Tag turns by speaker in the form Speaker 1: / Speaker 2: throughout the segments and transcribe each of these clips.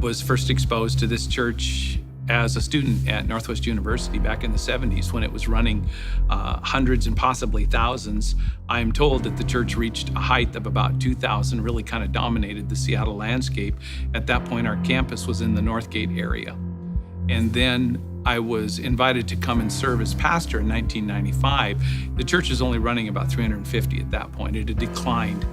Speaker 1: was first exposed to this church as a student at Northwest University back in the 70s when it was running hundreds and possibly thousands. I'm told that the church reached a height of about 2,000, really kind of dominated the Seattle landscape. At that point, our campus was in the Northgate area. And then I was invited to come and serve as pastor in 1995. The church was only running about 350 at that point. It had declined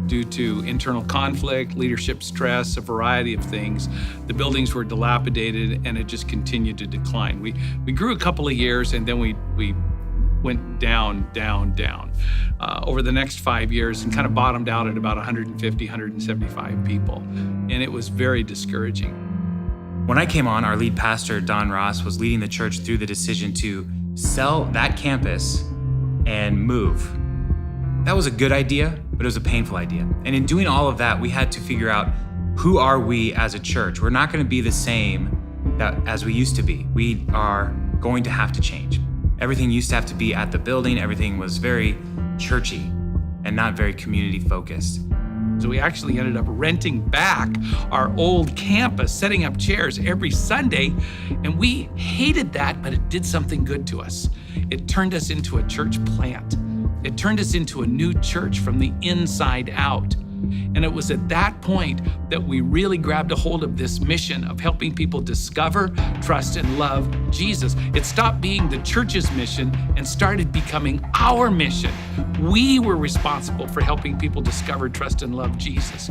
Speaker 1: due to internal conflict, leadership stress, a variety of things. The buildings were dilapidated and it just continued to decline. We grew a couple of years and then we went down. Over the next 5 years and kind of bottomed out at about 150, 175 people. And it was very discouraging.
Speaker 2: When I came on, our lead pastor, Don Ross, was leading the church through the decision to sell that campus and move. That was a good idea, but it was a painful idea. And in doing all of that, we had to figure out, who are we as a church? We're not going to be the same as we used to be. We are going to have to change. Everything used to have to be at the building. Everything was very churchy and not very community focused.
Speaker 1: So we actually ended up renting back our old campus, setting up chairs every Sunday, and we hated that, but it did something good to us. It turned us into a church plant. It turned us into a new church from the inside out. And it was at that point that we really grabbed a hold of this mission of helping people discover, trust, and love Jesus. It stopped being the church's mission and started becoming our mission. We were responsible for helping people discover, trust, and love Jesus.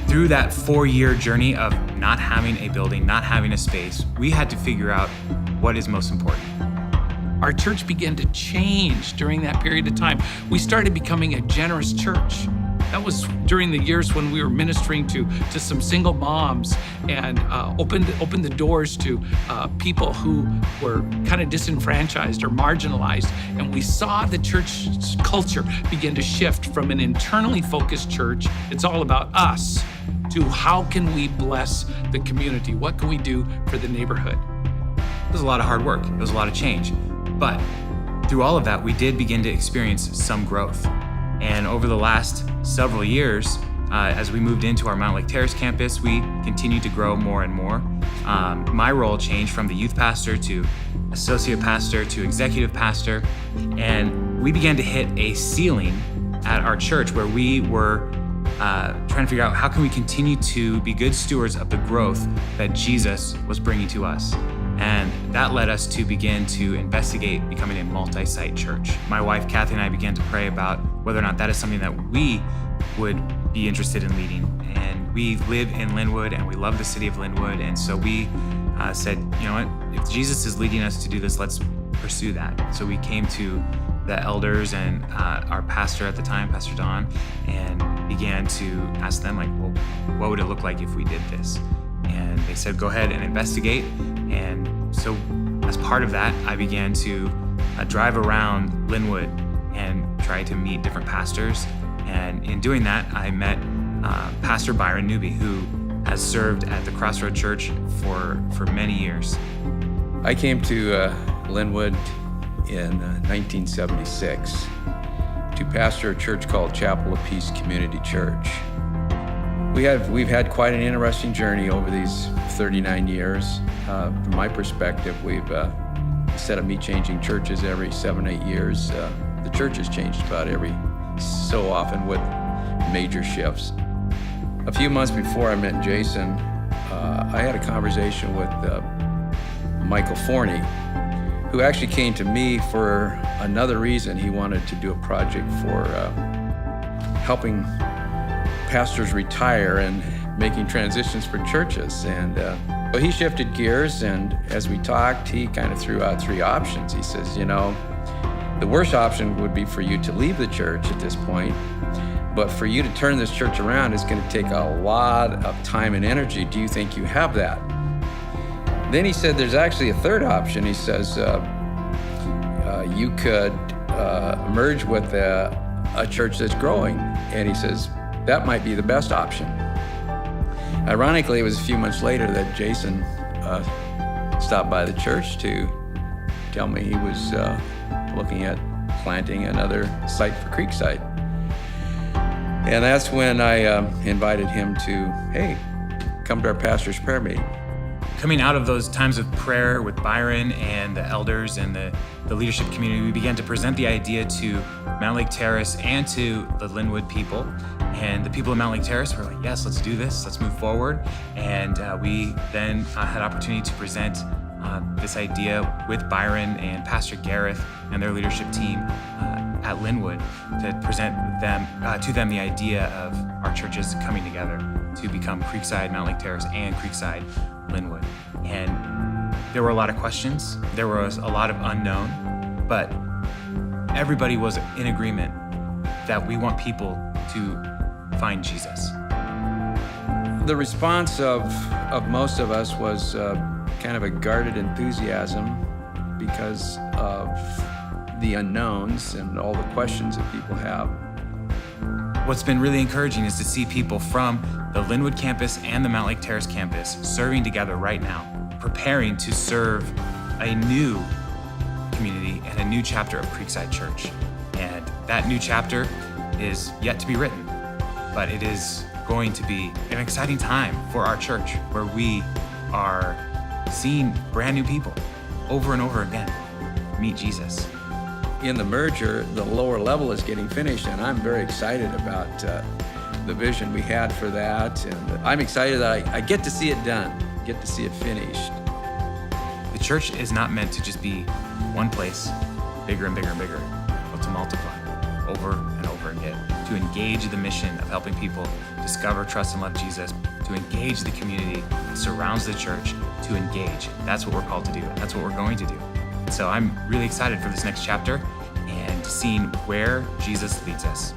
Speaker 2: Through that 4-year journey of not having a building, not having a space, we had to figure out what is most important.
Speaker 1: Our church began to change during that period of time. We started becoming a generous church. That was during the years when we were ministering to some single moms and opened the doors to people who were kind of disenfranchised or marginalized. And we saw the church culture begin to shift from an internally focused church, it's all about us, to how can we bless the community? What can we do for the neighborhood?
Speaker 2: It was a lot of hard work. It was a lot of change. But through all of that, we did begin to experience some growth. And over the last several years, as we moved into our Mount Lake Terrace campus, we continued to grow more and more. My role changed from the youth pastor to associate pastor to executive pastor. And we began to hit a ceiling at our church where we were trying to figure out how can we continue to be good stewards of the growth that Jesus was bringing to us. And that led us to begin to investigate becoming a multi-site church. My wife, Kathy, and I began to pray about whether or not that is something that we would be interested in leading. And we live in Lynnwood and we love the city of Lynnwood. And so we said, you know what, if Jesus is leading us to do this, let's pursue that. So we came to the elders and our pastor at the time, Pastor Don, and began to ask them, like, well, what would it look like if we did this? And they said, go ahead and investigate. And so as part of that, I began to drive around Lynnwood and try to meet different pastors. And in doing that, I met Pastor Byron Newby, who has served at the Crossroad Church for many years.
Speaker 3: I came to Lynnwood in 1976 to pastor a church called Chapel of Peace Community Church. We've had quite an interesting journey over these 39 years. From my perspective, we've instead of me changing churches every 7-8 years, the church has changed about every so often with major shifts. A few months before I met Jason, I had a conversation with Michael Forney, who actually came to me for another reason. He wanted to do a project for helping pastors retire and making transitions for churches. And so he shifted gears, and as we talked, he kind of threw out 3 options. He says, you know, the worst option would be for you to leave the church at this point, but for you to turn this church around is going to take a lot of time and energy. Do you think you have that? Then he said there's actually a 3rd option. He says you could merge with a church that's growing. And he says that might be the best option. Ironically, it was a few months later that Jason stopped by the church to tell me he was looking at planting another site for Creekside. And that's when I invited him to, hey, come to our pastor's prayer meeting.
Speaker 2: Coming out of those times of prayer with Byron and the elders and the leadership community, we began to present the idea to Mount Lake Terrace and to the Lynnwood people. And the people of Mount Lake Terrace were like, yes, let's do this, let's move forward. And we then had opportunity to present this idea with Byron and Pastor Gareth and their leadership team at Lynnwood to present to them the idea of our churches coming together to become Creekside, Mount Lake Terrace, and Creekside, Lynnwood. And there were a lot of questions, there was a lot of unknown, but everybody was in agreement that we want people to find Jesus.
Speaker 3: The response of most of us was kind of a guarded enthusiasm because of the unknowns and all the questions that people have.
Speaker 2: What's been really encouraging is to see people from the Lynnwood campus and the Mount Lake Terrace campus serving together right now, preparing to serve a new community and a new chapter of Creekside Church. And that new chapter is yet to be written, but it is going to be an exciting time for our church where we are seeing brand new people over and over again meet Jesus.
Speaker 3: In the merger, the lower level is getting finished, and I'm very excited about the vision we had for that. And I'm excited that I get to see it done, get to see it finished.
Speaker 2: The church is not meant to just be one place, bigger and bigger and bigger, but to multiply over and over again, to engage the mission of helping people discover, trust, and love Jesus, to engage the community that surrounds the church, to engage. That's what we're called to do. That's what we're going to do. So I'm really excited for this next chapter and seeing where Jesus leads us.